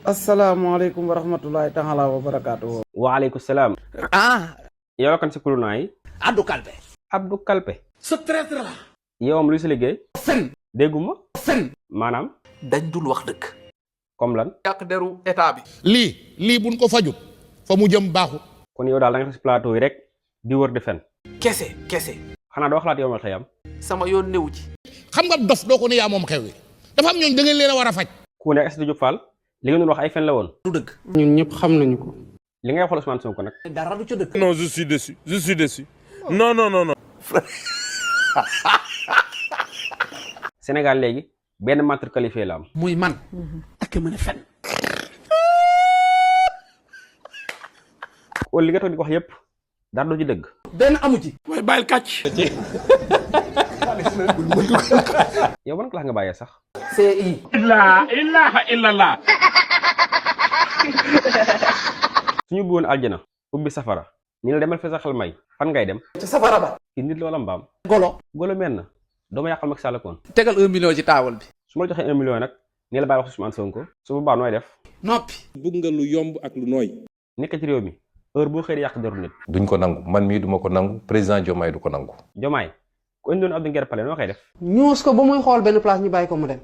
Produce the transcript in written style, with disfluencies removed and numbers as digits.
asalaamaaleykum wa rahmatulahi taala wa barakaatu. waaleykum salaam. yow la kan si kulu naay. Abdou Kalpe. Abdou Kalpe. sa traître la. yow am lu si liggéey. fen. dégguma. fen. maanaam. dañ dul wax dëgg. comme lan. yàq deru état bi. lii buñ ko fajut fa mu jëm baaxut. kon yow daal da nga si plateau yi rek di wër di fen. kese. xanaa doo xalaat yow mal xëyam. sama yoon newu ci. xam nga dof doo ko ne yaa moom xew wi dafa am ñooñ da ngeen leen a war a faj. ku ne Aïssatou Diop Fall li nga doon wax ay fen la woon. du dëgg. ñun ñëpp xam nañu ko. li ngay waxal Ousmane Sonko nag. dara du ca dëgg. Non, je suis déçu. Non. Sénégal léegi benn menteur qualifié la am. muy man. ak mën a fen. wala li nga toog di wax yëpp dara du ci dëgg. benn amu ci. waaye bàyyil kàcc. yow ban classe nga bàyyee sax. CI. La ilaha illallah. suñu bëggoon aljana ubbi safara ni la demal fi sa xel may fan ngay dem. ca safara ba. ki nit la wala mbaam. golo mel na doo ma yàqal Macky Sall koon. tegal 1 million ci taawal bi. su ma la joxee 1 million nag ni la bàyyi wax Ousmane Sonko su boobaa nooy def. noppi. bëgg nga lu yomb ak lu nooy. nekk ci réew mi heure boo xëy yàq deru nit. duñ ko nangu man mii duma ko nangu président Diomaye du ko nangu. Diomaye ku indoon Abdou Nguer Pale noo koy def. ñuus ko ba muy xool benn place ñu bàyyi ko mu dem.